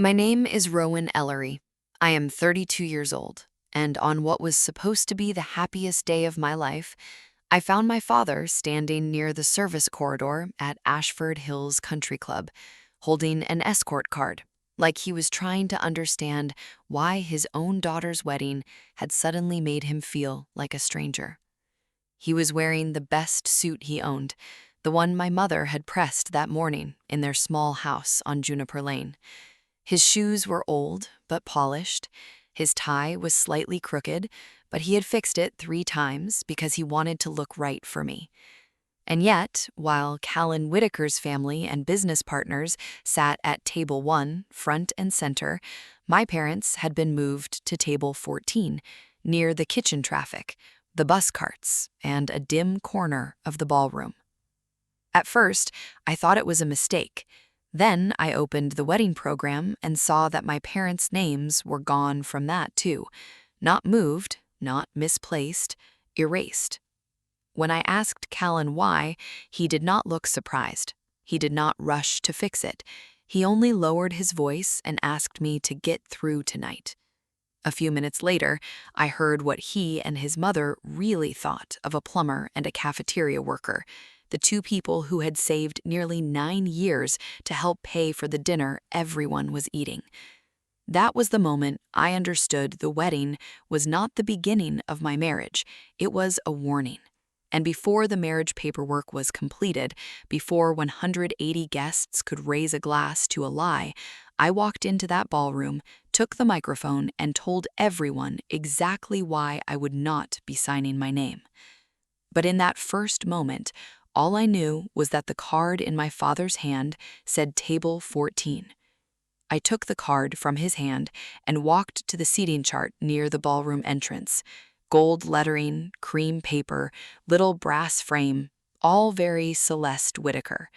My name is Rowan Ellery. I am 32 years old, and on what was supposed to be the happiest day of my life, I found my father standing near the service corridor at Ashford Hills Country Club, holding an escort card, like he was trying to understand why his own daughter's wedding had suddenly made him feel like a stranger. He was wearing the best suit he owned, the one my mother had pressed that morning in their small house on Juniper Lane. His shoes were old but polished. His tie was slightly crooked, but he had fixed it 3 times because he wanted to look right for me. And yet, while Callan Whitaker's family and business partners sat at table 1, front and center, my parents had been moved to table 14, near the kitchen traffic, the bus carts, and a dim corner of the ballroom. At first, I thought it was a mistake. Then I opened the wedding program and saw that my parents' names were gone from that too. Not moved, not misplaced, erased. When I asked Callan why, he did not look surprised. He did not rush to fix it. He only lowered his voice and asked me to get through tonight. A few minutes later, I heard what he and his mother really thought of a plumber and a cafeteria worker, the 2 people who had saved nearly 9 years to help pay for the dinner everyone was eating. That was the moment I understood the wedding was not the beginning of my marriage, it was a warning. And before the marriage paperwork was completed, before 180 guests could raise a glass to a lie, I walked into that ballroom, took the microphone, and told everyone exactly why I would not be signing my name. But in that first moment, all I knew was that the card in my father's hand said Table 14. I took the card from his hand and walked to the seating chart near the ballroom entrance. Gold lettering, cream paper, little brass frame, all very Celeste Whitaker.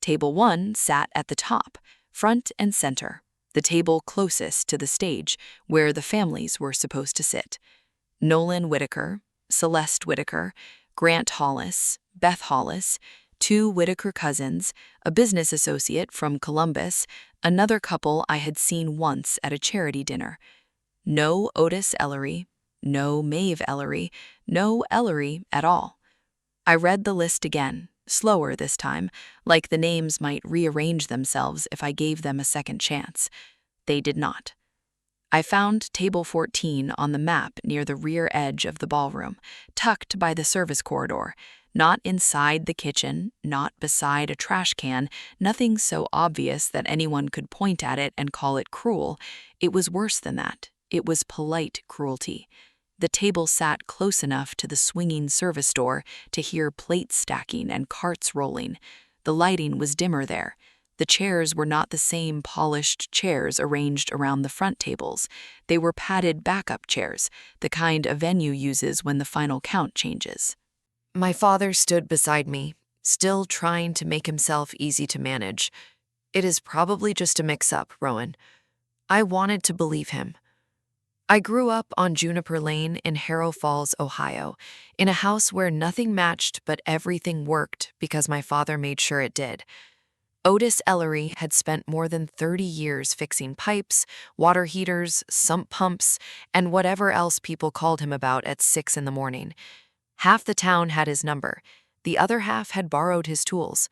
Table 1 sat at the top, front and center, the table closest to the stage where the families were supposed to sit. Nolan Whitaker, Celeste Whitaker, Grant Hollis, Beth Hollis, 2 Whitaker cousins, a business associate from Columbus, another couple I had seen once at a charity dinner. No Otis Ellery, no Maeve Ellery, no Ellery at all. I read the list again, slower this time, like the names might rearrange themselves if I gave them a second chance. They did not. I found table 14 on the map near the rear edge of the ballroom, tucked by the service corridor, not inside the kitchen, not beside a trash can, nothing so obvious that anyone could point at it and call it cruel. It was worse than that. It was polite cruelty. The table sat close enough to the swinging service door to hear plates stacking and carts rolling. The lighting was dimmer there. The chairs were not the same polished chairs arranged around the front tables. They were padded backup chairs, the kind a venue uses when the final count changes. My father stood beside me, still trying to make himself easy to manage. "It is probably just a mix-up, Rowan." I wanted to believe him. I grew up on Juniper Lane in Harrow Falls, Ohio, in a house where nothing matched but everything worked because my father made sure it did. Otis Ellery had spent more than 30 years fixing pipes, water heaters, sump pumps, and whatever else people called him about at 6 in the morning. Half the town had his number. The other half had borrowed his tools.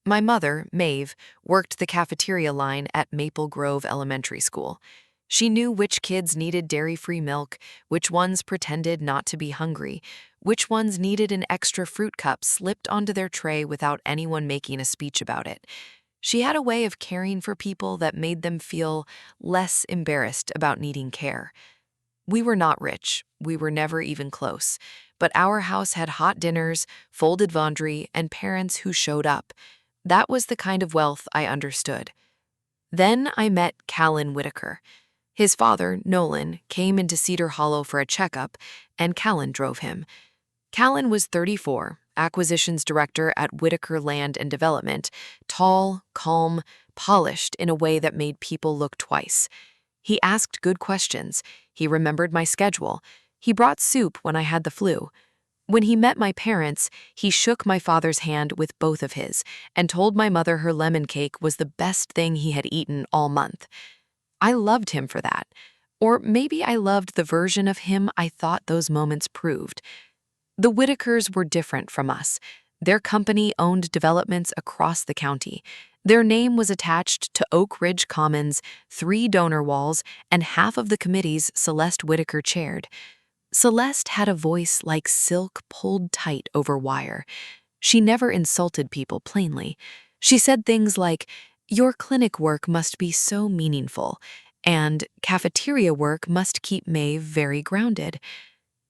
My mother, Maeve, worked the cafeteria line at Maple Grove Elementary School. She knew which kids needed dairy-free milk, which ones pretended not to be hungry, which ones needed an extra fruit cup slipped onto their tray without anyone making a speech about it. She had a way of caring for people that made them feel less embarrassed about needing care. We were not rich, we were never even close, but our house had hot dinners, folded laundry, and parents who showed up. That was the kind of wealth I understood. Then I met Callan Whitaker. His father, Nolan, came into Cedar Hollow for a checkup, and Callan drove him. Callan was 34, acquisitions director at Whitaker Land and Development, tall, calm, polished in a way that made people look twice. He asked good questions. He remembered my schedule. He brought soup when I had the flu. When he met my parents, he shook my father's hand with both of his and told my mother her lemon cake was the best thing he had eaten all month. I loved him for that. Or maybe I loved the version of him I thought those moments proved. The Whitakers were different from us. Their company owned developments across the county. Their name was attached to Oak Ridge Commons, 3 donor walls, and half of the committees Celeste Whitaker chaired. Celeste had a voice like silk pulled tight over wire. She never insulted people plainly. She said things like, "Your clinic work must be so meaningful," and "Cafeteria work must keep Maeve very grounded."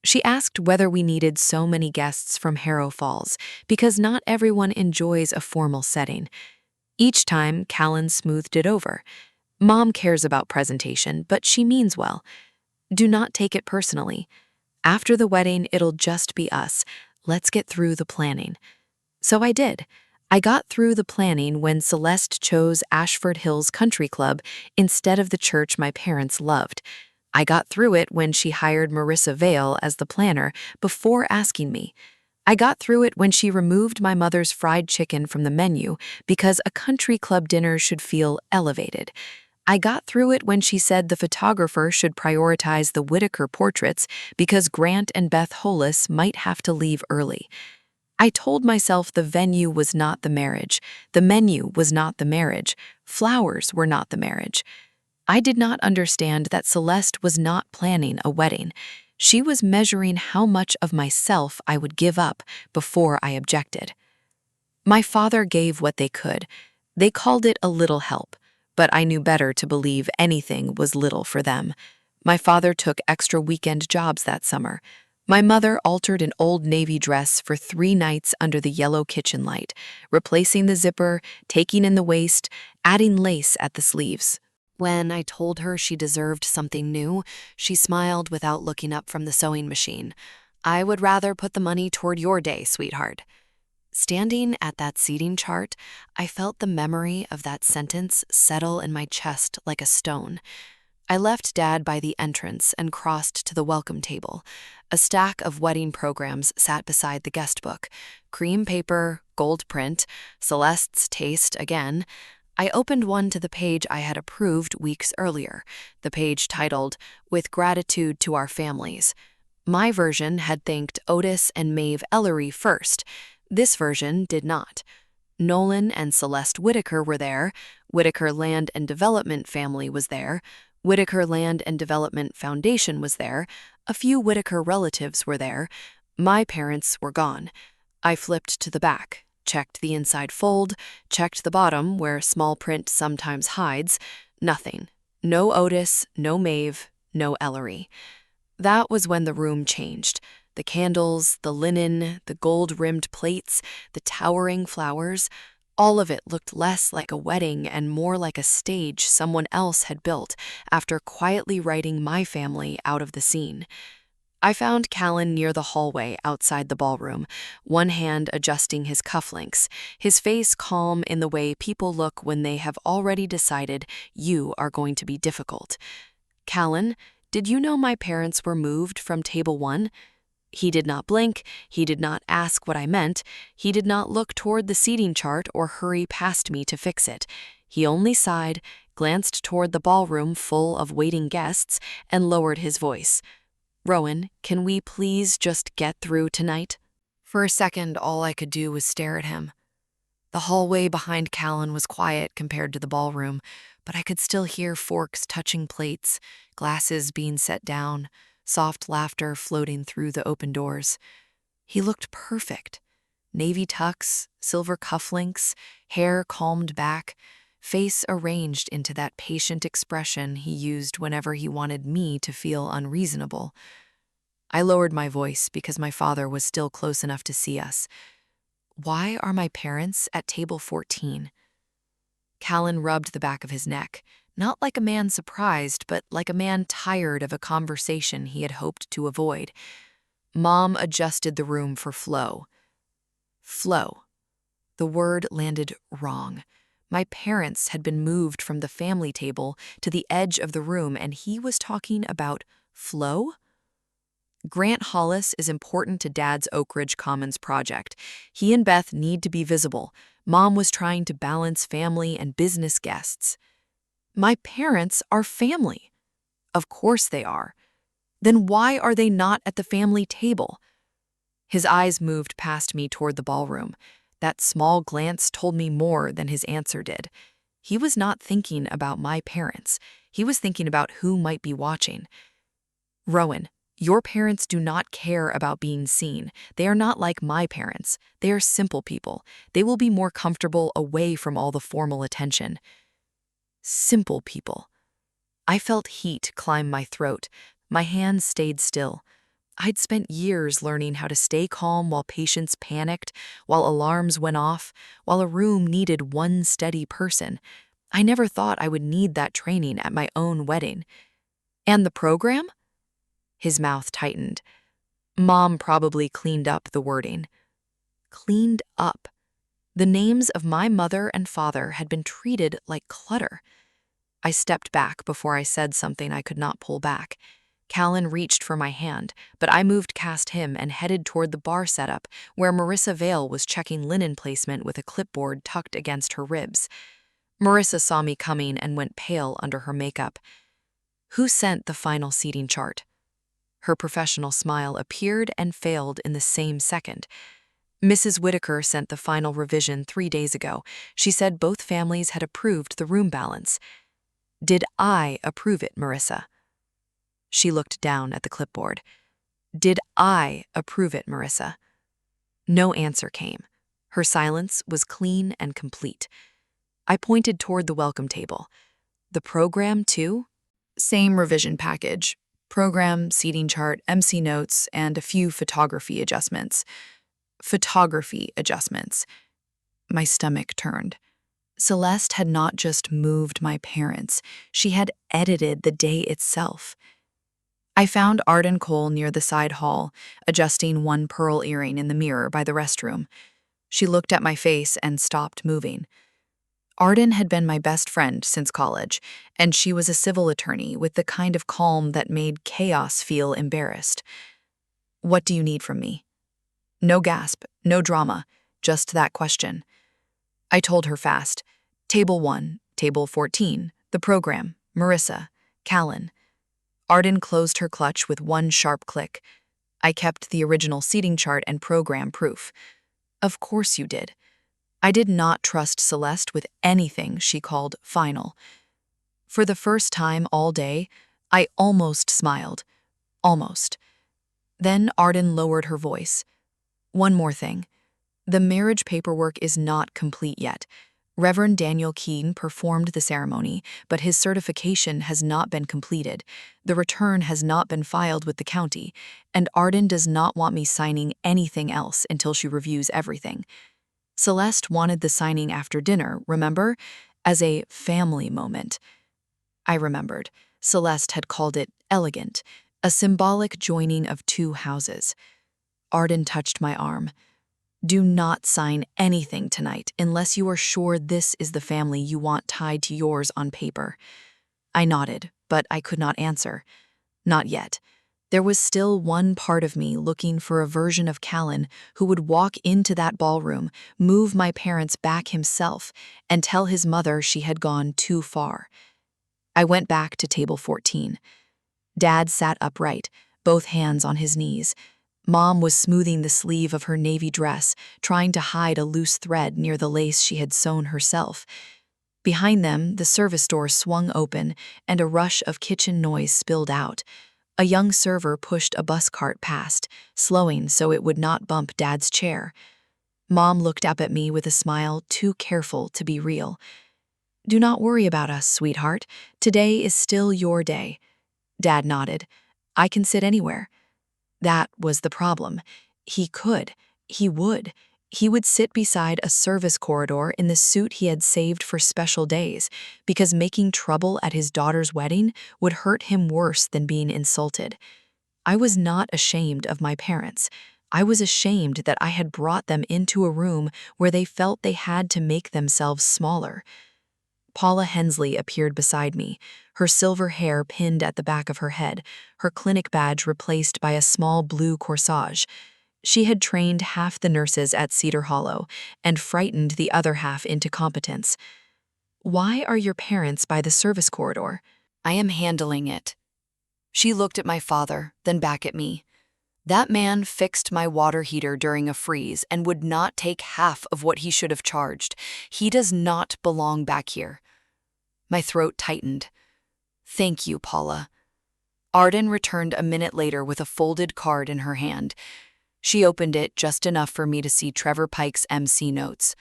She asked whether we needed so many guests from Harrow Falls, because not everyone enjoys a formal setting. Each time, Callan smoothed it over. "Mom cares about presentation, but she means well. Do not take it personally. After the wedding, it'll just be us. Let's get through the planning." So I did. I got through the planning when Celeste chose Ashford Hills Country Club instead of the church my parents loved. I got through it when she hired Marissa Vale as the planner before asking me. I got through it when she removed my mother's fried chicken from the menu because a country club dinner should feel elevated. I got through it when she said the photographer should prioritize the Whitaker portraits because Grant and Beth Hollis might have to leave early. I told myself the venue was not the marriage, the menu was not the marriage, flowers were not the marriage. I did not understand that Celeste was not planning a wedding. She was measuring how much of myself I would give up before I objected. My father gave what they could. They called it a little help, but I knew better to believe anything was little for them. My father took extra weekend jobs that summer. My mother altered an old navy dress for 3 nights under the yellow kitchen light, replacing the zipper, taking in the waist, adding lace at the sleeves. When I told her she deserved something new, she smiled without looking up from the sewing machine. "I would rather put the money toward your day, sweetheart." Standing at that seating chart, I felt the memory of that sentence settle in my chest like a stone. I left Dad by the entrance and crossed to the welcome table. A stack of wedding programs sat beside the guest book. Cream paper, gold print, Celeste's taste again. I opened one to the page I had approved weeks earlier, the page titled, "With Gratitude to Our Families." My version had thanked Otis and Maeve Ellery first. This version did not. Nolan and Celeste Whitaker were there, Whitaker Land and Development family was there, Whitaker Land and Development Foundation was there, a few Whitaker relatives were there. My parents were gone. I flipped to the back, checked the inside fold, checked the bottom where small print sometimes hides. Nothing. No Otis, no Maeve, no Ellery. That was when the room changed. The candles, the linen, the gold-rimmed plates, the towering flowers, all of it looked less like a wedding and more like a stage someone else had built after quietly writing my family out of the scene. I found Callan near the hallway outside the ballroom, one hand adjusting his cufflinks, his face calm in the way people look when they have already decided you are going to be difficult. "Callan, did you know my parents were moved from table 1? He did not blink, he did not ask what I meant, he did not look toward the seating chart or hurry past me to fix it. He only sighed, glanced toward the ballroom full of waiting guests, and lowered his voice. "Rowan, can we please just get through tonight?" For a second, all I could do was stare at him. The hallway behind Callan was quiet compared to the ballroom, but I could still hear forks touching plates, glasses being set down, soft laughter floating through the open doors. He looked perfect. Navy tux, silver cufflinks, hair calmed back, face arranged into that patient expression he used whenever he wanted me to feel unreasonable. I lowered my voice because my father was still close enough to see us. "Why are my parents at table 14? Callan rubbed the back of his neck, not like a man surprised, but like a man tired of a conversation he had hoped to avoid. Mom adjusted the room for flow. Flow. The word landed wrong. My parents had been moved from the family table to the edge of the room, and he was talking about flow? Grant Hollis is important to Dad's Oak Ridge Commons project. He and Beth need to be visible. Mom was trying to balance family and business guests. My parents are family. Of course they are. Then why are they not at the family table? His eyes moved past me toward the ballroom. That small glance told me more than his answer did. He was not thinking about my parents. He was thinking about who might be watching. Rowan, your parents do not care about being seen. They are not like my parents. They are simple people. They will be more comfortable away from all the formal attention. Simple people. I felt heat climb my throat. My hands stayed still. I'd spent years learning how to stay calm while patients panicked, while alarms went off, while a room needed one steady person. I never thought I would need that training at my own wedding. And the program? His mouth tightened. Mom probably cleaned up the wording. Cleaned up. The names of my mother and father had been treated like clutter. I stepped back before I said something I could not pull back. Callan reached for my hand, but I moved past him and headed toward the bar setup, where Marissa Vale was checking linen placement with a clipboard tucked against her ribs. Marissa saw me coming and went pale under her makeup. Who sent the final seating chart? Her professional smile appeared and failed in the same second. Mrs. Whitaker sent the final revision 3 days ago. She said both families had approved the room balance. Did I approve it, Marissa? She looked down at the clipboard. Did I approve it, Marissa? No answer came. Her silence was clean and complete. I pointed toward the welcome table. The program, too? Same revision package. Program, seating chart, MC notes, and a few photography adjustments. Photography adjustments. My stomach turned. Celeste had not just moved my parents. She had edited the day itself. I found Arden Cole near the side hall, adjusting one pearl earring in the mirror by the restroom. She looked at my face and stopped moving. Arden had been my best friend since college, and she was a civil attorney with the kind of calm that made chaos feel embarrassed. What do you need from me? No gasp, no drama, just that question. I told her fast. Table 1, Table 14, the program, Marissa, Callan. Arden closed her clutch with one sharp click. I kept the original seating chart and program proof. Of course you did. I did not trust Celeste with anything she called final. For the first time all day, I almost smiled. Almost. Then Arden lowered her voice. One more thing. The marriage paperwork is not complete yet. Reverend Daniel Keene performed the ceremony, but his certification has not been completed. The return has not been filed with the county, and Arden does not want me signing anything else until she reviews everything. Celeste wanted the signing after dinner, remember? As a family moment. I remembered. Celeste had called it elegant, a symbolic joining of two houses. Arden touched my arm. Do not sign anything tonight unless you are sure this is the family you want tied to yours on paper. I nodded, but I could not answer. Not yet. There was still one part of me looking for a version of Callan who would walk into that ballroom, move my parents back himself, and tell his mother she had gone too far. I went back to table 14. Dad sat upright, both hands on his knees. Mom was smoothing the sleeve of her navy dress, trying to hide a loose thread near the lace she had sewn herself. Behind them, the service door swung open, and a rush of kitchen noise spilled out. A young server pushed a bus cart past, slowing so it would not bump Dad's chair. Mom looked up at me with a smile too careful to be real. Do not worry about us, sweetheart. Today is still your day. Dad nodded. I can sit anywhere. That was the problem. He could. He would. He would sit beside a service corridor in the suit he had saved for special days, because making trouble at his daughter's wedding would hurt him worse than being insulted. I was not ashamed of my parents. I was ashamed that I had brought them into a room where they felt they had to make themselves smaller. Paula Hensley appeared beside me, her silver hair pinned at the back of her head, her clinic badge replaced by a small blue corsage. She had trained half the nurses at Cedar Hollow and frightened the other half into competence. "Why are your parents by the service corridor?" "I am handling it." She looked at my father, then back at me. "That man fixed my water heater during a freeze and would not take half of what he should have charged. He does not belong back here." My throat tightened. "Thank you, Paula." Arden returned a minute later with a folded card in her hand. She opened it just enough for me to see Trevor Pike's MC notes.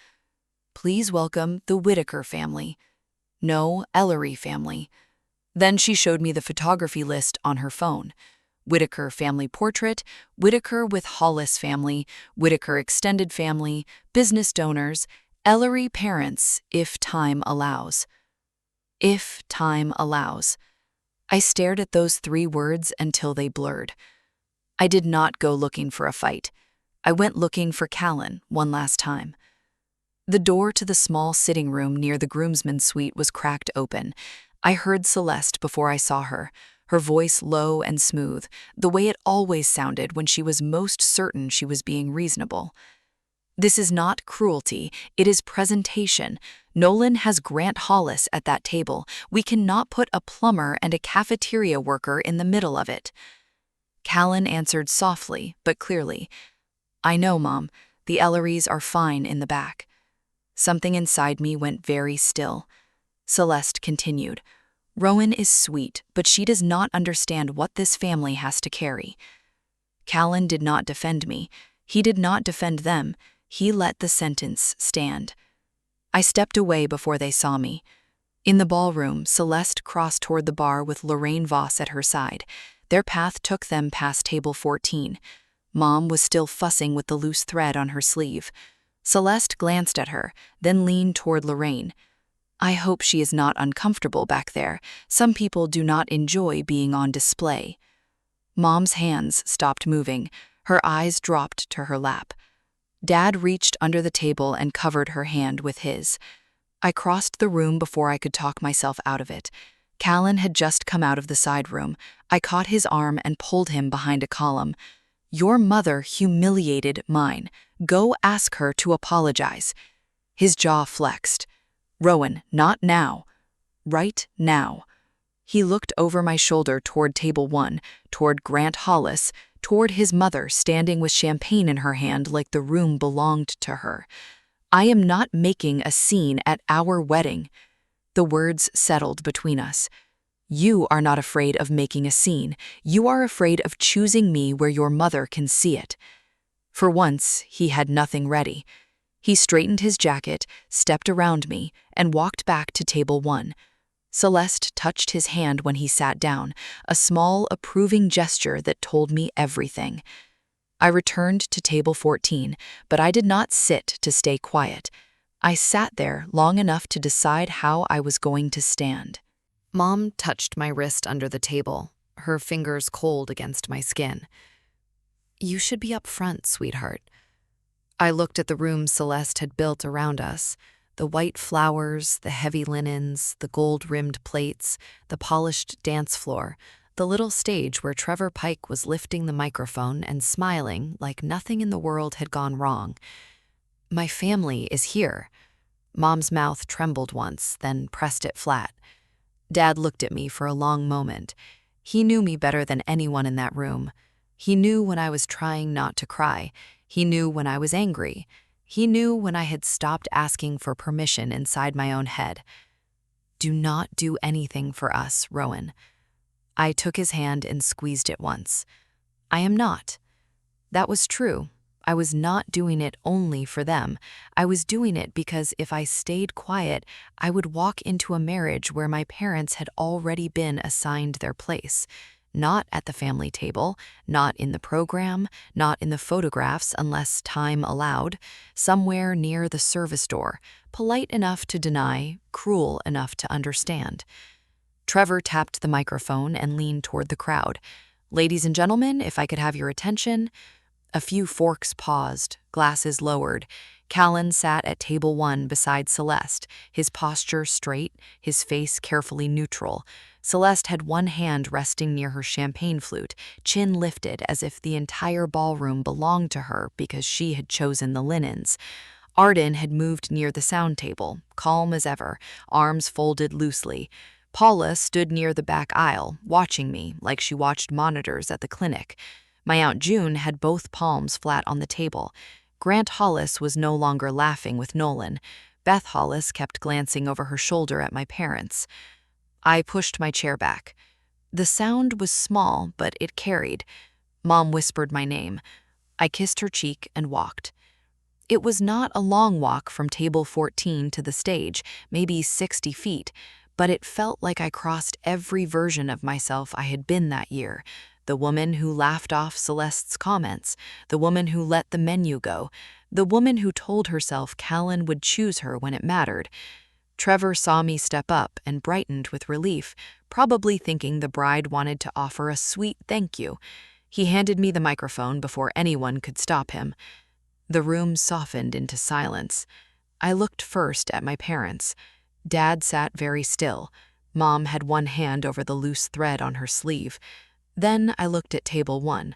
"Please welcome the Whitaker family. No, Ellery family." Then she showed me the photography list on her phone. Whitaker family portrait, Whitaker with Hollis family, Whitaker extended family, business donors, Ellery parents, if time allows. If time allows. I stared at those 3 words until they blurred. I did not go looking for a fight. I went looking for Callan one last time. The door to the small sitting room near the groomsmen's suite was cracked open. I heard Celeste before I saw her, her voice low and smooth, the way it always sounded when she was most certain she was being reasonable. "This is not cruelty, it is presentation. Nolan has Grant Hollis at that table. We cannot put a plumber and a cafeteria worker in the middle of it." Callan answered softly but clearly. "I know, Mom. The Ellerys are fine in the back." Something inside me went very still. Celeste continued. "Rowan is sweet, but she does not understand what this family has to carry." Callan did not defend me. He did not defend them. He let the sentence stand. I stepped away before they saw me. In the ballroom, Celeste crossed toward the bar with Lorraine Voss at her side. Their path took them past table 14. Mom was still fussing with the loose thread on her sleeve. Celeste glanced at her, then leaned toward Lorraine. "I hope she is not uncomfortable back there. Some people do not enjoy being on display." Mom's hands stopped moving. Her eyes dropped to her lap. Dad reached under the table and covered her hand with his. I crossed the room before I could talk myself out of it. Callan had just come out of the side room. I caught his arm and pulled him behind a column. "Your mother humiliated mine. Go ask her to apologize." His jaw flexed. "Rowan, not now. Right now." He looked over my shoulder toward table 1, toward Grant Hollis, toward his mother standing with champagne in her hand like the room belonged to her. "I am not making a scene at our wedding." The words settled between us. "You are not afraid of making a scene. You are afraid of choosing me where your mother can see it." For once, he had nothing ready. He straightened his jacket, stepped around me, and walked back to table 1. Celeste touched his hand when he sat down, a small, approving gesture that told me everything. I returned to table 14, but I did not sit to stay quiet. I sat there long enough to decide how I was going to stand. Mom touched my wrist under the table, her fingers cold against my skin. "You should be up front, sweetheart." I looked at the room Celeste had built around us. The white flowers, the heavy linens, the gold-rimmed plates, the polished dance floor, the little stage where Trevor Pike was lifting the microphone and smiling like nothing in the world had gone wrong. "My family is here." Mom's mouth trembled once, then pressed it flat. Dad looked at me for a long moment. He knew me better than anyone in that room. He knew when I was trying not to cry. He knew when I was angry. He knew when I had stopped asking for permission inside my own head. "Do not do anything for us, Rowan." I took his hand and squeezed it once. "I am not." That was true. I was not doing it only for them. I was doing it because if I stayed quiet, I would walk into a marriage where my parents had already been assigned their place. Not at the family table, not in the program, not in the photographs unless time allowed, somewhere near the service door, polite enough to deny, cruel enough to understand. Trevor tapped the microphone and leaned toward the crowd. "Ladies and gentlemen, if I could have your attention." A few forks paused, glasses lowered. Callan sat at table 1 beside Celeste, his posture straight, his face carefully neutral. Celeste had one hand resting near her champagne flute, chin lifted as if the entire ballroom belonged to her because she had chosen the linens. Arden had moved near the sound table, calm as ever, arms folded loosely. Paula stood near the back aisle, watching me like she watched monitors at the clinic. My Aunt June had both palms flat on the table. Grant Hollis was no longer laughing with Nolan. Beth Hollis kept glancing over her shoulder at my parents. I pushed my chair back. The sound was small, but it carried. Mom whispered my name. I kissed her cheek and walked. It was not a long walk from table 14 to the stage, maybe 60 feet, but it felt like I crossed every version of myself I had been that year. The woman who laughed off Celeste's comments, the woman who let the menu go, the woman who told herself Callan would choose her when it mattered. Trevor saw me step up and brightened with relief, probably thinking the bride wanted to offer a sweet thank you. He handed me the microphone before anyone could stop him. The room softened into silence. I looked first at my parents. Dad sat very still. Mom had one hand over the loose thread on her sleeve. Then I looked at table 1.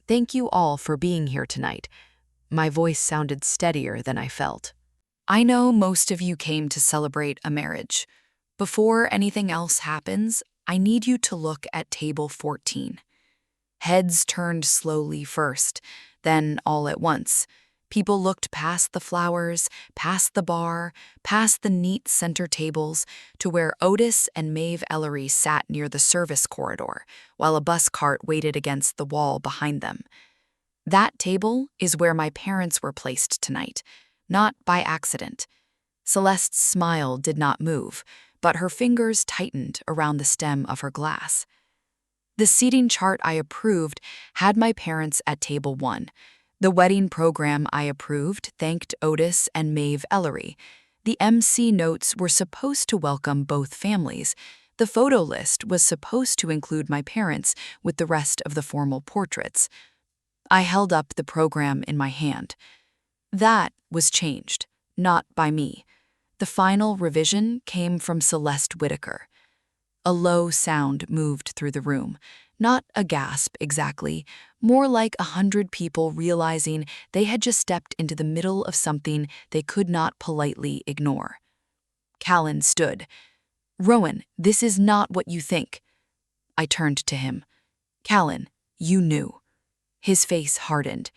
Thank you all for being here tonight. My voice sounded steadier than I felt. I know most of you came to celebrate a marriage. Before anything else happens, I need you to look at table 14. Heads turned slowly first, then all at once. People looked past the flowers, past the bar, past the neat center tables, to where Otis and Maeve Ellery sat near the service corridor, while a bus cart waited against the wall behind them. That table is where my parents were placed tonight, not by accident. Celeste's smile did not move, but her fingers tightened around the stem of her glass. The seating chart I approved had my parents at table 1. The wedding program I approved thanked Otis and Maeve Ellery. The MC notes were supposed to welcome both families. The photo list was supposed to include my parents with the rest of the formal portraits. I held up the program in my hand. That was changed, not by me. The final revision came from Celeste Whitaker. A low sound moved through the room. Not a gasp exactly, more like 100 people realizing they had just stepped into the middle of something they could not politely ignore. Callan stood. Rowan, this is not what you think. I turned to him. Callan, you knew. His face hardened.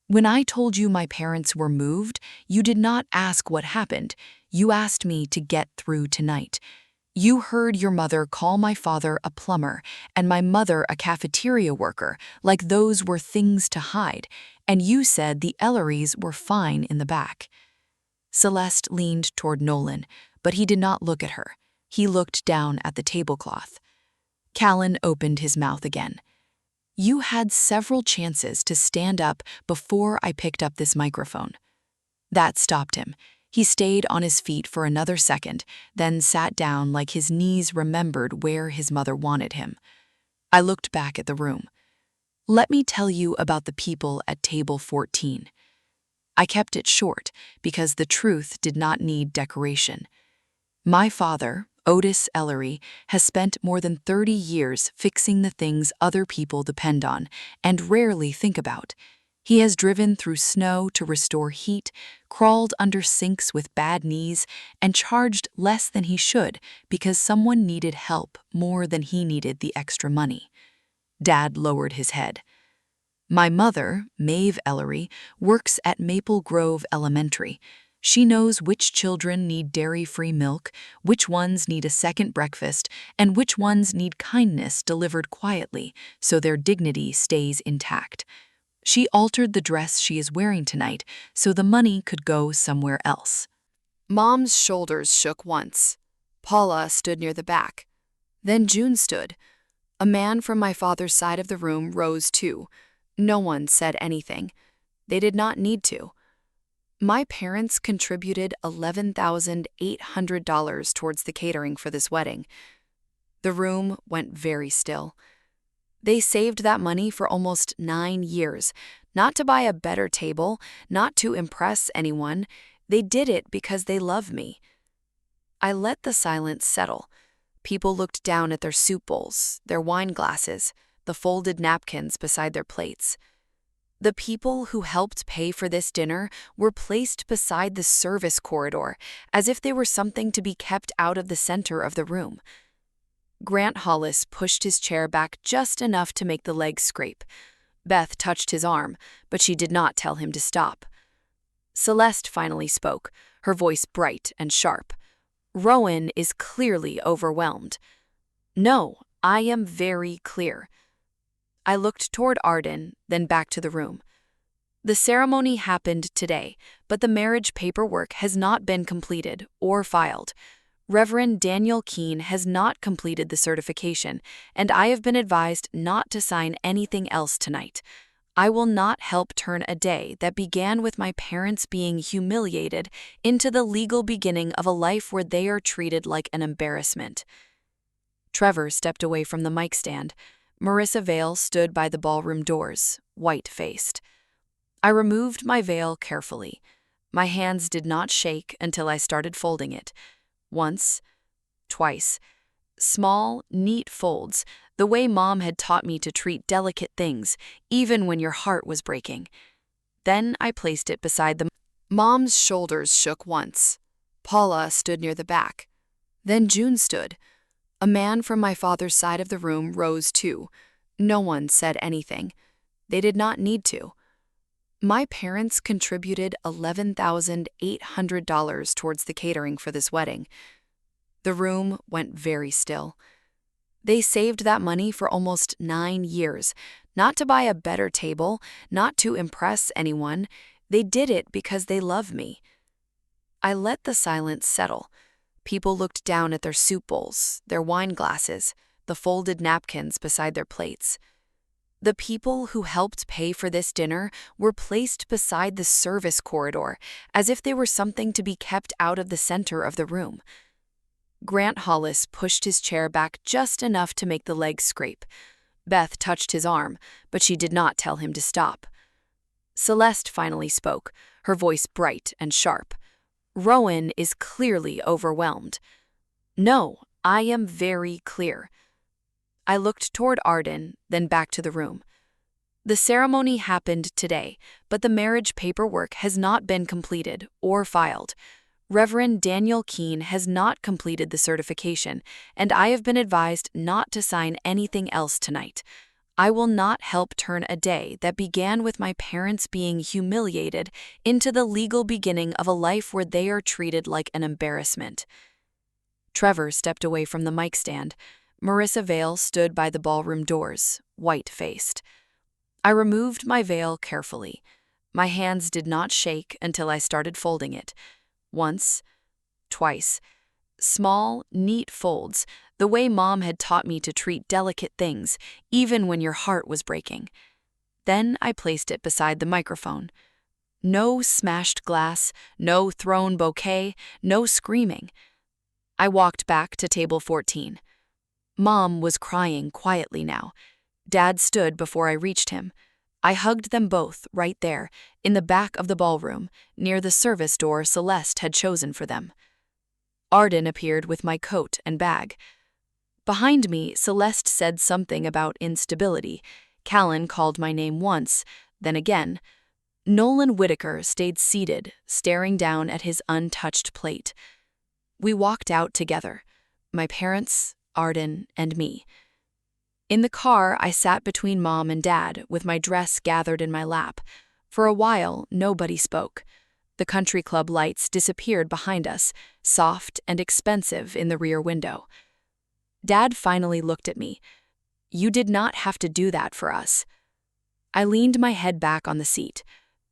When I told you my parents were moved, you did not ask what happened. You asked me to get through tonight. You heard your mother call my father a plumber and my mother a cafeteria worker, like those were things to hide, and you said the Ellerys were fine in the back. Celeste leaned toward Nolan, but he did not look at her. He looked down at the tablecloth. Callan opened his mouth again. You had several chances to stand up before I picked up this microphone. That stopped him. He stayed on his feet for another second, then sat down like his knees remembered where his mother wanted him. I looked back at the room. Let me tell you about the people at table 14. I kept it short because the truth did not need decoration. My father, Otis Ellery, has spent more than 30 years fixing the things other people depend on and rarely think about. He has driven through snow to restore heat, crawled under sinks with bad knees, and charged less than he should because someone needed help more than he needed the extra money. Dad lowered his head. My mother, Maeve Ellery, works at Maple Grove Elementary. She knows which children need dairy-free milk, which ones need a second breakfast, and which ones need kindness delivered quietly so their dignity stays intact. She altered the dress she is wearing tonight so the money could go somewhere else. Mom's shoulders shook once. Paula stood near the back. Then June stood. A man from my father's side of the room rose too. No one said anything. They did not need to. My parents contributed $11,800 towards the catering for this wedding. The room went very still. They saved that money for almost 9 years, not to buy a better table, not to impress anyone. They did it because they love me. I let the silence settle. People looked down at their soup bowls, their wine glasses, the folded napkins beside their plates. The people who helped pay for this dinner were placed beside the service corridor, as if they were something to be kept out of the center of the room. Grant Hollis pushed his chair back just enough to make the legs scrape. Beth touched his arm, but she did not tell him to stop. Celeste finally spoke, her voice bright and sharp. Rowan is clearly overwhelmed. No, I am very clear. I looked toward Arden, then back to the room. The ceremony happened today, but the marriage paperwork has not been completed or filed. Reverend Daniel Keene has not completed the certification, and I have been advised not to sign anything else tonight. I will not help turn a day that began with my parents being humiliated into the legal beginning of a life where they are treated like an embarrassment. Trevor stepped away from the mic stand. Marissa Vale stood by the ballroom doors, white-faced. I removed my veil carefully. My hands did not shake until I started folding it. Once, twice. Small, neat folds, the way Mom had taught me to treat delicate things, even when your heart was breaking. Then I placed it beside them. Mom's shoulders shook once. Paula stood near the back. Then June stood. A man from my father's side of the room rose too. No one said anything. They did not need to. My parents contributed $11,800 towards the catering for this wedding. The room went very still. They saved that money for almost 9 years, not to buy a better table, not to impress anyone. They did it because they love me. I let the silence settle. People looked down at their soup bowls, their wine glasses, the folded napkins beside their plates. The people who helped pay for this dinner were placed beside the service corridor, as if they were something to be kept out of the center of the room. Grant Hollis pushed his chair back just enough to make the legs scrape. Beth touched his arm, but she did not tell him to stop. Celeste finally spoke, her voice bright and sharp. Rowan is clearly overwhelmed. No, I am very clear. I looked toward Arden, then back to the room. The ceremony happened today, but the marriage paperwork has not been completed or filed. Reverend Daniel Keene has not completed the certification, and I have been advised not to sign anything else tonight. I will not help turn a day that began with my parents being humiliated into the legal beginning of a life where they are treated like an embarrassment. Trevor stepped away from the mic stand. Marissa Vale stood by the ballroom doors, white-faced. I removed my veil carefully. My hands did not shake until I started folding it. Once, twice. Small, neat folds, the way Mom had taught me to treat delicate things, even when your heart was breaking. Then I placed it beside the microphone. No smashed glass, no thrown bouquet, no screaming. I walked back to table 14. Mom was crying quietly now. Dad stood before I reached him. I hugged them both right there, in the back of the ballroom, near the service door Celeste had chosen for them. Arden appeared with my coat and bag. Behind me, Celeste said something about instability. Callan called my name once, then again. Nolan Whitaker stayed seated, staring down at his untouched plate. We walked out together, my parents, Arden, and me. In the car, I sat between Mom and Dad, with my dress gathered in my lap. For a while, nobody spoke. The country club lights disappeared behind us, soft and expensive in the rear window. Dad finally looked at me. "You did not have to do that for us." I leaned my head back on the seat.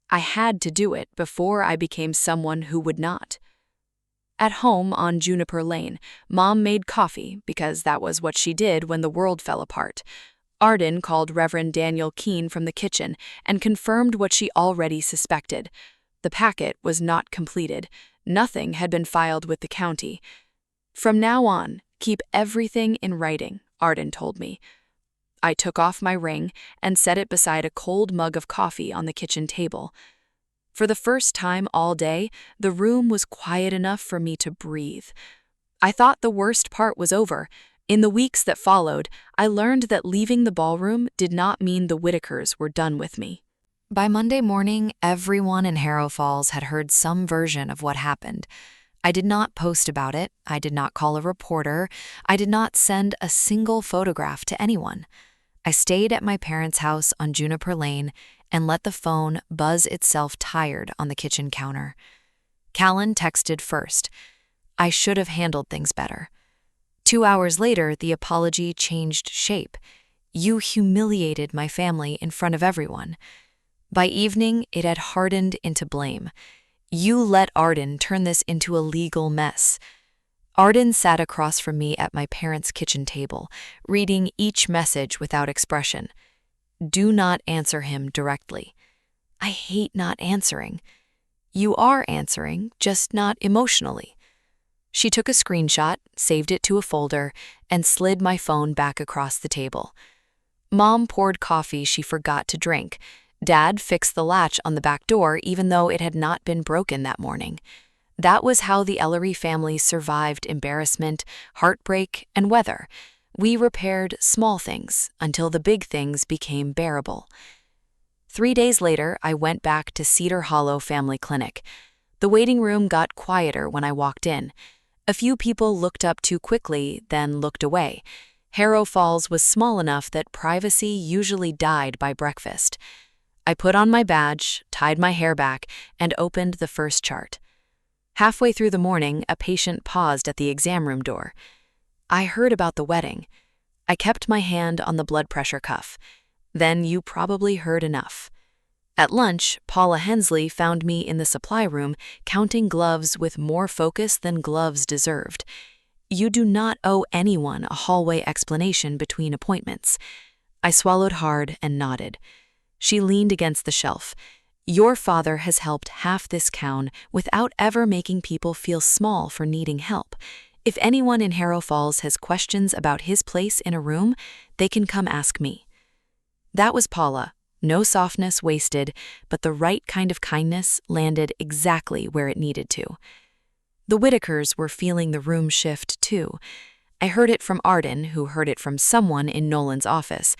I had to do it before I became someone who would not. At home on Juniper Lane, Mom made coffee because that was what she did when the world fell apart. Arden called Reverend Daniel Keene from the kitchen and confirmed what she already suspected. The packet was not completed. Nothing had been filed with the county. "From now on, keep everything in writing," Arden told me. I took off my ring and set it beside a cold mug of coffee on the kitchen table. For the first time all day, the room was quiet enough for me to breathe. I thought the worst part was over. In the weeks that followed, I learned that leaving the ballroom did not mean the Whitakers were done with me. By Monday morning, everyone in Harrow Falls had heard some version of what happened. I did not post about it. I did not call a reporter. I did not send a single photograph to anyone. I stayed at my parents' house on Juniper Lane and let the phone buzz itself tired on the kitchen counter. Callan texted first. I should have handled things better. 2 hours later, the apology changed shape. You humiliated my family in front of everyone. By evening, it had hardened into blame. You let Arden turn this into a legal mess. Arden sat across from me at my parents' kitchen table, reading each message without expression. Do not answer him directly. I hate not answering. You are answering, just not emotionally. She took a screenshot, saved it to a folder, and slid my phone back across the table. Mom poured coffee she forgot to drink. Dad fixed the latch on the back door even though it had not been broken that morning. That was how the Ellery family survived embarrassment, heartbreak, and weather. We repaired small things until the big things became bearable. 3 days later, I went back to Cedar Hollow Family Clinic. The waiting room got quieter when I walked in. A few people looked up too quickly, then looked away. Harrow Falls was small enough that privacy usually died by breakfast. I put on my badge, tied my hair back, and opened the first chart. Halfway through the morning, a patient paused at the exam room door. I heard about the wedding. I kept my hand on the blood pressure cuff. Then you probably heard enough. At lunch, Paula Hensley found me in the supply room counting gloves with more focus than gloves deserved. You do not owe anyone a hallway explanation between appointments. I swallowed hard and nodded. She leaned against the shelf. Your father has helped half this town without ever making people feel small for needing help. If anyone in Harrow Falls has questions about his place in a room, they can come ask me. That was Paula. No softness wasted, but the right kind of kindness landed exactly where it needed to. The Whitakers were feeling the room shift too. I heard it from Arden, who heard it from someone in Nolan's office.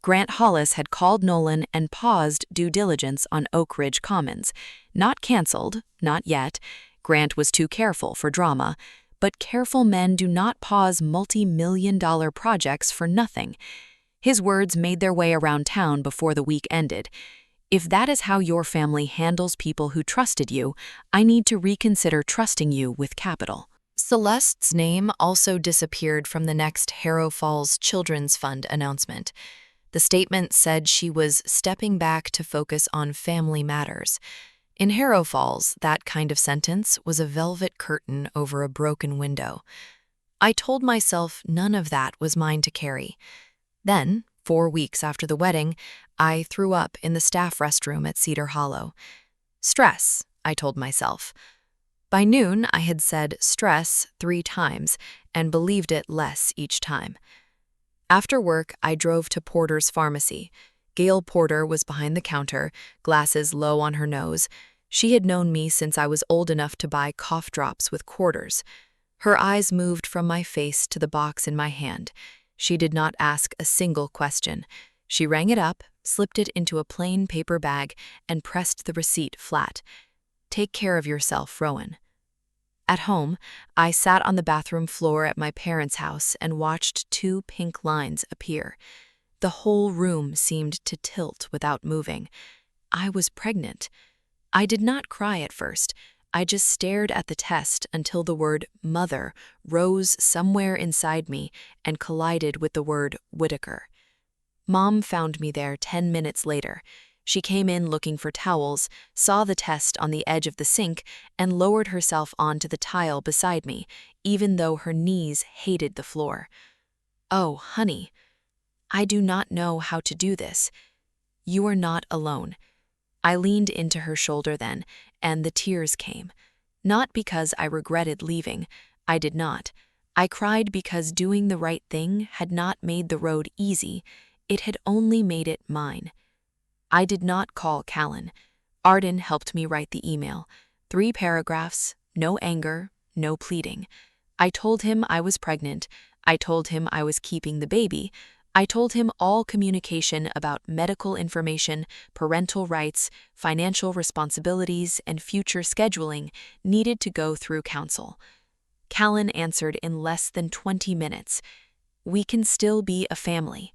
Grant Hollis had called Nolan and paused due diligence on Oak Ridge Commons. Not canceled, not yet. Grant was too careful for drama. But careful men do not pause multi-million-dollar projects for nothing. His words made their way around town before the week ended. If that is how your family handles people who trusted you, I need to reconsider trusting you with capital. Celeste's name also disappeared from the next Harrow Falls Children's Fund announcement. The statement said she was stepping back to focus on family matters. In Harrow Falls, that kind of sentence was a velvet curtain over a broken window. I told myself none of that was mine to carry. Then, 4 weeks after the wedding, I threw up in the staff restroom at Cedar Hollow. Stress, I told myself. By noon, I had said stress 3 times and believed it less each time. After work, I drove to Porter's pharmacy. Gail Porter was behind the counter, glasses low on her nose. She had known me since I was old enough to buy cough drops with quarters. Her eyes moved from my face to the box in my hand. She did not ask a single question. She rang it up, slipped it into a plain paper bag, and pressed the receipt flat. Take care of yourself, Rowan. At home, I sat on the bathroom floor at my parents' house and watched 2 pink lines appear. The whole room seemed to tilt without moving. I was pregnant. I did not cry at first. I just stared at the test until the word mother rose somewhere inside me and collided with the word Whitaker. Mom found me there 10 minutes later. She came in looking for towels, saw the test on the edge of the sink, and lowered herself onto the tile beside me, even though her knees hated the floor. Oh, honey, I do not know how to do this. You are not alone. I leaned into her shoulder then, and the tears came. Not because I regretted leaving. I did not. I cried because doing the right thing had not made the road easy. It had only made it mine. I did not call Callan. Arden helped me write the email. 3 paragraphs, no anger, no pleading. I told him I was pregnant. I told him I was keeping the baby. I told him all communication about medical information, parental rights, financial responsibilities, and future scheduling needed to go through counsel. Callan answered in less than 20 minutes. We can still be a family.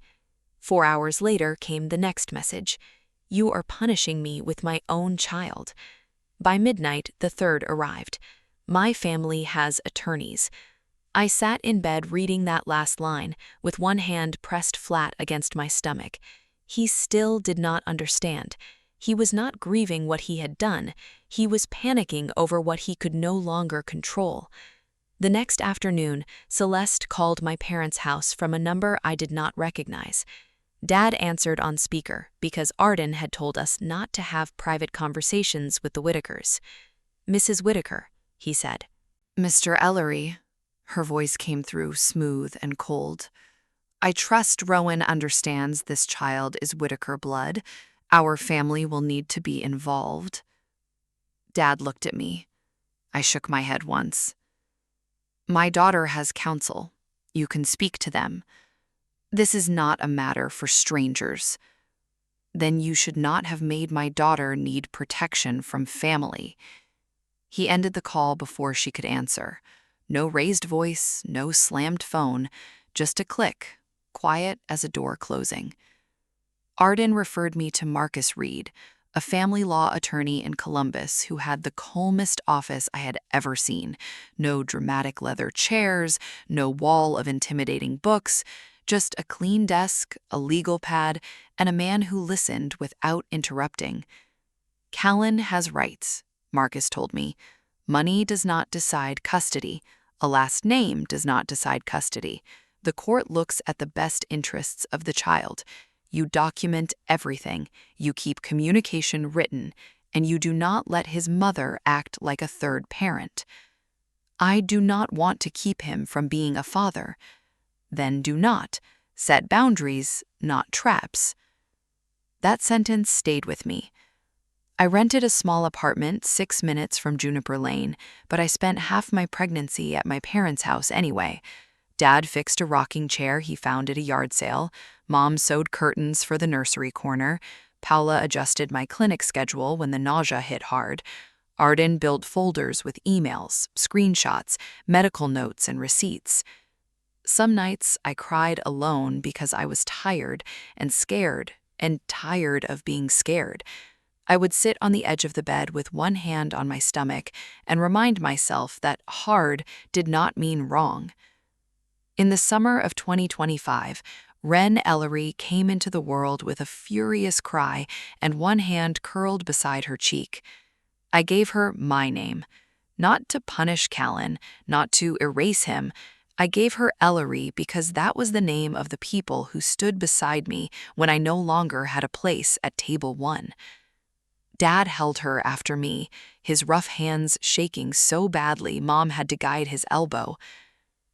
4 hours later came the next message. You are punishing me with my own child. By midnight, the third arrived. My family has attorneys. I sat in bed reading that last line, with one hand pressed flat against my stomach. He still did not understand. He was not grieving what he had done. He was panicking over what he could no longer control. The next afternoon, Celeste called my parents' house from a number I did not recognize. Dad answered on speaker because Arden had told us not to have private conversations with the Whitakers. Mrs. Whitaker, he said. Mr. Ellery, her voice came through smooth and cold. I trust Rowan understands this child is Whitaker blood. Our family will need to be involved. Dad looked at me. I shook my head once. My daughter has counsel. You can speak to them. This is not a matter for strangers. Then you should not have made my daughter need protection from family. He ended the call before she could answer. No raised voice, no slammed phone, just a click, quiet as a door closing. Arden referred me to Marcus Reed, a family law attorney in Columbus who had the calmest office I had ever seen. No dramatic leather chairs, no wall of intimidating books, just a clean desk, a legal pad, and a man who listened without interrupting. Callan has rights, Marcus told me. Money does not decide custody. A last name does not decide custody. The court looks at the best interests of the child. You document everything. You keep communication written, and you do not let his mother act like a third parent. I do not want to keep him from being a father. Then do not. Set boundaries, not traps. That sentence stayed with me. I rented a small apartment 6 minutes from Juniper Lane, but I spent half my pregnancy at my parents' house anyway. Dad fixed a rocking chair he found at a yard sale. Mom sewed curtains for the nursery corner. Paula adjusted my clinic schedule when the nausea hit hard. Arden built folders with emails, screenshots, medical notes, and receipts. Some nights I cried alone because I was tired and scared and tired of being scared. I would sit on the edge of the bed with one hand on my stomach and remind myself that hard did not mean wrong. In the summer of 2025, Wren Ellery came into the world with a furious cry and one hand curled beside her cheek. I gave her my name, not to punish Callan, not to erase him. I gave her Ellery because that was the name of the people who stood beside me when I no longer had a place at table 1. Dad held her after me, his rough hands shaking so badly Mom had to guide his elbow.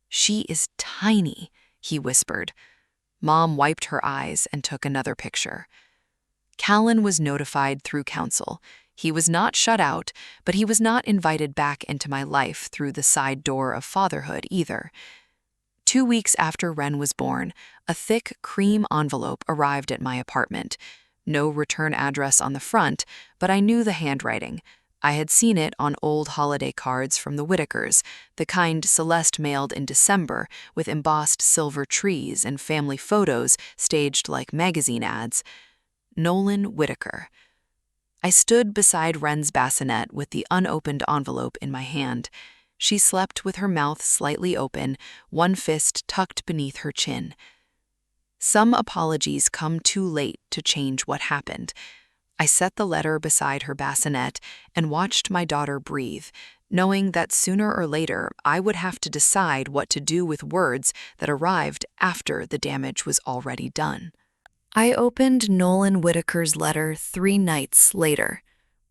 She is tiny, he whispered. Mom wiped her eyes and took another picture. Callan was notified through counsel. He was not shut out, but he was not invited back into my life through the side door of fatherhood either. 2 weeks after Wren was born, a thick cream envelope arrived at my apartment. No return address on the front, but I knew the handwriting. I had seen it on old holiday cards from the Whitakers, the kind Celeste mailed in December with embossed silver trees and family photos staged like magazine ads. Nolan Whitaker. I stood beside Wren's bassinet with the unopened envelope in my hand. She slept with her mouth slightly open, one fist tucked beneath her chin. Some apologies come too late to change what happened. I set the letter beside her bassinet and watched my daughter breathe, knowing that sooner or later I would have to decide what to do with words that arrived after the damage was already done. I opened Nolan Whitaker's letter 3 nights later,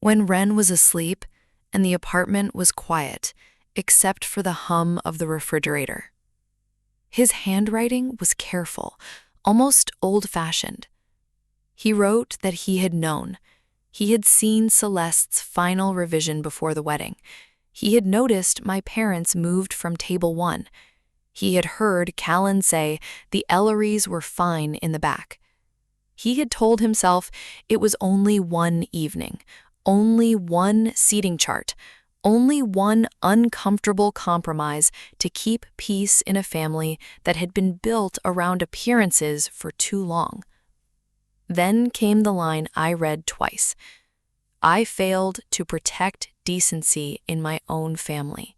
when Wren was asleep and the apartment was quiet, except for the hum of the refrigerator. His handwriting was careful, almost old-fashioned. He wrote that he had known. He had seen Celeste's final revision before the wedding. He had noticed my parents moved from table 1. He had heard Callan say the Ellorys were fine in the back. He had told himself it was only one evening, only one seating chart, only one uncomfortable compromise to keep peace in a family that had been built around appearances for too long. Then came the line I read twice. I failed to protect decency in my own family.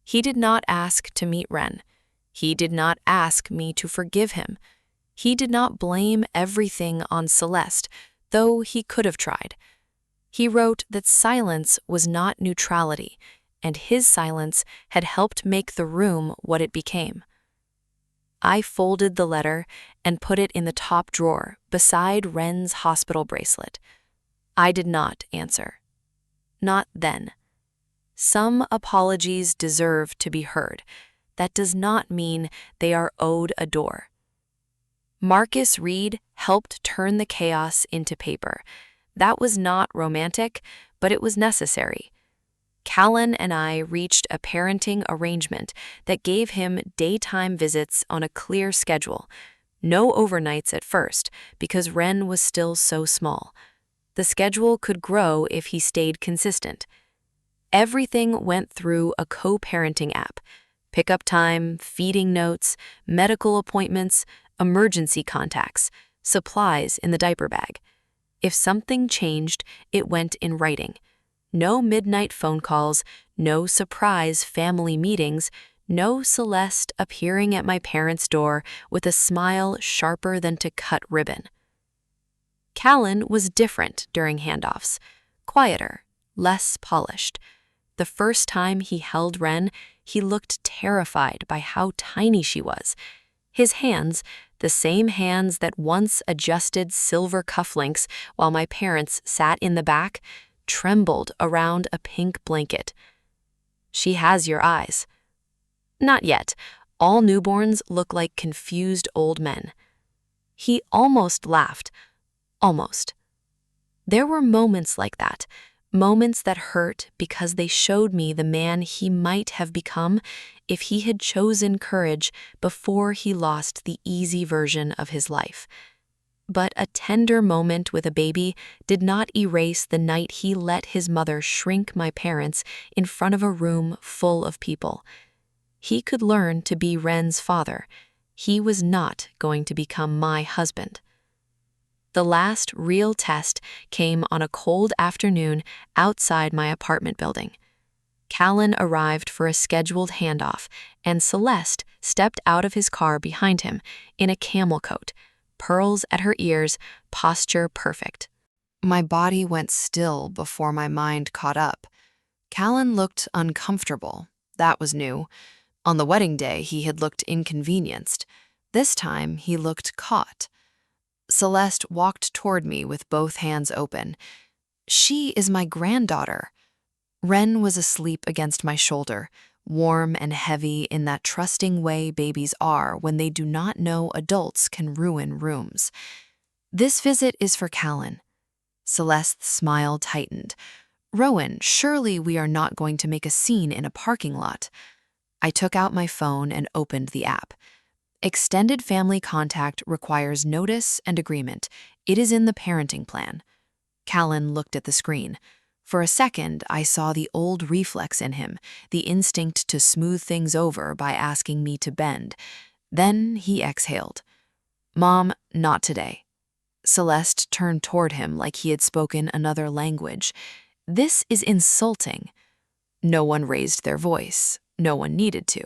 He did not ask to meet Wren. He did not ask me to forgive him. He did not blame everything on Celeste, though he could have tried. He wrote that silence was not neutrality, and his silence had helped make the room what it became. I folded the letter and put it in the top drawer beside Wren's hospital bracelet. I did not answer. Not then. Some apologies deserve to be heard. That does not mean they are owed a door. Marcus Reed helped turn the chaos into paper. That was not romantic, but it was necessary. Callan and I reached a parenting arrangement that gave him daytime visits on a clear schedule. No overnights at first, because Wren was still so small. The schedule could grow if he stayed consistent. Everything went through a co-parenting app. Pickup time, feeding notes, medical appointments, emergency contacts, supplies in the diaper bag. If something changed, it went in writing. No midnight phone calls, no surprise family meetings, no Celeste appearing at my parents' door with a smile sharper than to cut ribbon. Callan was different during handoffs, quieter, less polished. The first time he held Wren, he looked terrified by how tiny she was. His hands, the same hands that once adjusted silver cufflinks while my parents sat in the back, trembled around a pink blanket. "She has your eyes." Not yet. All newborns look like confused old men. He almost laughed. Almost. There were moments like that, moments that hurt because they showed me the man he might have become if he had chosen courage before he lost the easy version of his life. But a tender moment with a baby did not erase the night he let his mother shrink my parents in front of a room full of people. He could learn to be Wren's father. He was not going to become my husband. The last real test came on a cold afternoon outside my apartment building. Callan arrived for a scheduled handoff, and Celeste stepped out of his car behind him in a camel coat, pearls at her ears, posture perfect. My body went still before my mind caught up. Callan looked uncomfortable. That was new. On the wedding day, he had looked inconvenienced. This time, he looked caught. Celeste walked toward me with both hands open. "She is my granddaughter." Wren was asleep against my shoulder, warm and heavy in that trusting way babies are when they do not know adults can ruin rooms. "This visit is for Callan." Celeste's smile tightened. "Rowan, surely we are not going to make a scene in a parking lot." I took out my phone and opened the app. Extended family contact requires notice and agreement. It is in the parenting plan. Callan looked at the screen. For a second, I saw the old reflex in him, the instinct to smooth things over by asking me to bend. Then he exhaled. "Mom, not today." Celeste turned toward him like he had spoken another language. "This is insulting." No one raised their voice. No one needed to.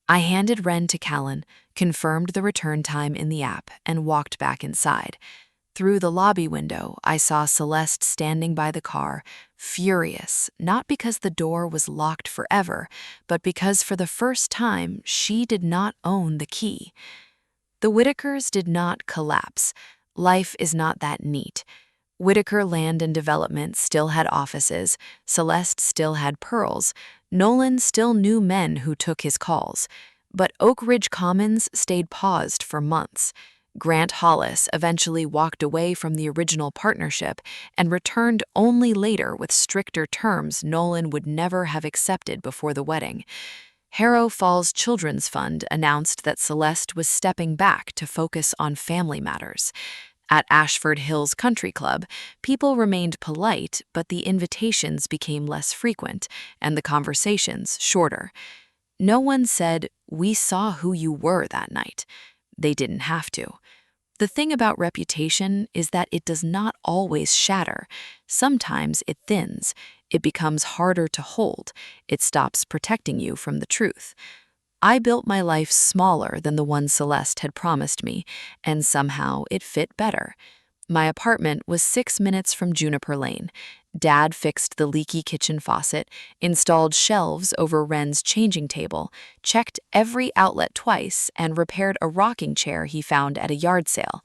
I handed Wren to Callan, confirmed the return time in the app, and walked back inside. Through the lobby window, I saw Celeste standing by the car, furious, not because the door was locked forever, but because for the first time she did not own the key. The Whitakers did not collapse. Life is not that neat. Whitaker Land and Development still had offices, Celeste still had pearls, Nolan still knew men who took his calls. But Oak Ridge Commons stayed paused for months. Grant Hollis eventually walked away from the original partnership and returned only later with stricter terms Nolan would never have accepted before the wedding. Harrow Falls Children's Fund announced that Celeste was stepping back to focus on family matters. At Ashford Hills Country Club, people remained polite, but the invitations became less frequent and the conversations shorter. No one said, "We saw who you were that night." They didn't have to. The thing about reputation is that it does not always shatter. Sometimes it thins. It becomes harder to hold. It stops protecting you from the truth. I built my life smaller than the one Celeste had promised me, and somehow it fit better. My apartment was 6 minutes from Juniper Lane. Dad fixed the leaky kitchen faucet, installed shelves over Wren's changing table, checked every outlet twice, and repaired a rocking chair he found at a yard sale.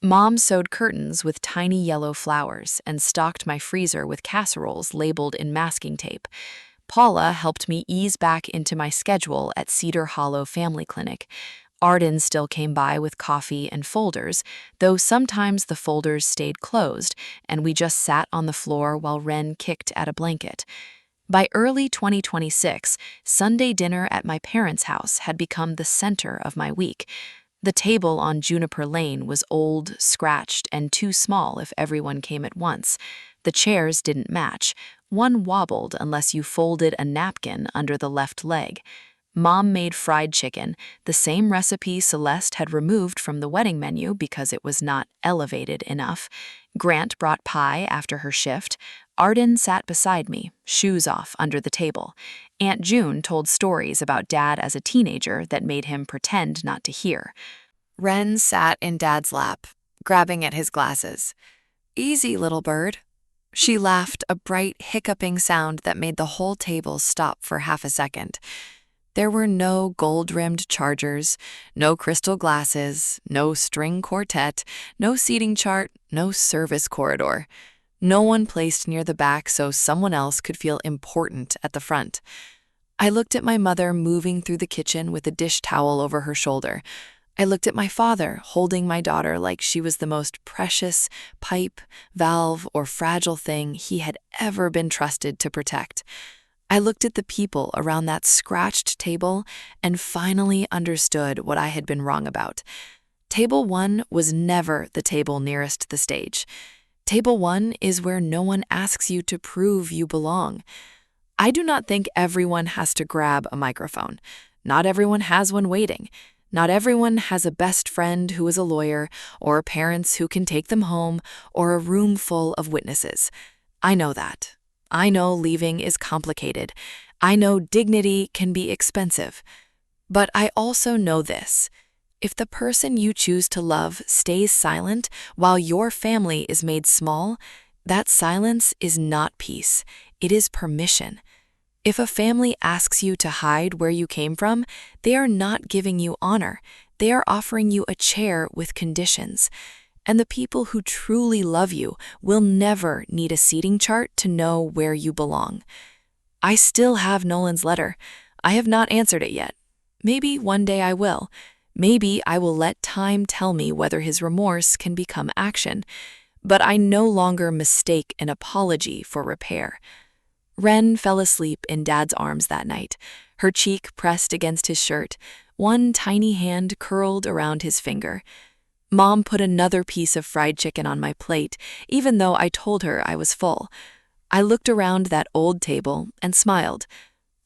Mom sewed curtains with tiny yellow flowers and stocked my freezer with casseroles labeled in masking tape. Paula helped me ease back into my schedule at Cedar Hollow Family Clinic. Arden still came by with coffee and folders, though sometimes the folders stayed closed and we just sat on the floor while Wren kicked at a blanket. By early 2026, Sunday dinner at my parents' house had become the center of my week. The table on Juniper Lane was old, scratched, and too small if everyone came at once. The chairs didn't match. One wobbled unless you folded a napkin under the left leg. Mom made fried chicken, the same recipe Celeste had removed from the wedding menu because it was not elevated enough. Grant brought pie after her shift. Arden sat beside me, shoes off under the table. Aunt June told stories about Dad as a teenager that made him pretend not to hear. Wren sat in Dad's lap, grabbing at his glasses. "Easy, little bird." She laughed, a bright, hiccuping sound that made the whole table stop for half a second. There were no gold-rimmed chargers, no crystal glasses, no string quartet, no seating chart, no service corridor. No one placed near the back so someone else could feel important at the front. I looked at my mother moving through the kitchen with a dish towel over her shoulder. I looked at my father holding my daughter like she was the most precious pipe, valve, or fragile thing he had ever been trusted to protect. I looked at the people around that scratched table and finally understood what I had been wrong about. Table 1 was never the table nearest the stage. Table 1 is where no one asks you to prove you belong. I do not think everyone has to grab a microphone. Not everyone has one waiting. Not everyone has a best friend who is a lawyer, or parents who can take them home, or a room full of witnesses. I know that. I know leaving is complicated. I know dignity can be expensive. But I also know this. If the person you choose to love stays silent while your family is made small, that silence is not peace. It is permission. If a family asks you to hide where you came from, they are not giving you honor. They are offering you a chair with conditions. And the people who truly love you will never need a seating chart to know where you belong. I still have Nolan's letter. I have not answered it yet. Maybe one day I will. Maybe I will let time tell me whether his remorse can become action. But I no longer mistake an apology for repair. Wren fell asleep in Dad's arms that night, her cheek pressed against his shirt, one tiny hand curled around his finger. Mom put another piece of fried chicken on my plate, even though I told her I was full. I looked around that old table and smiled.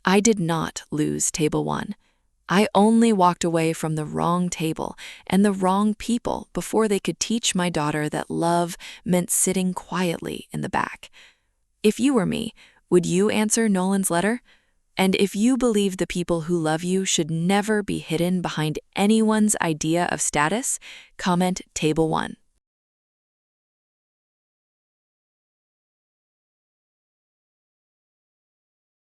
I did not lose table 1. I only walked away from the wrong table and the wrong people before they could teach my daughter that love meant sitting quietly in the back. If you were me, would you answer Nolan's letter? And if you believe the people who love you should never be hidden behind anyone's idea of status, comment table 1.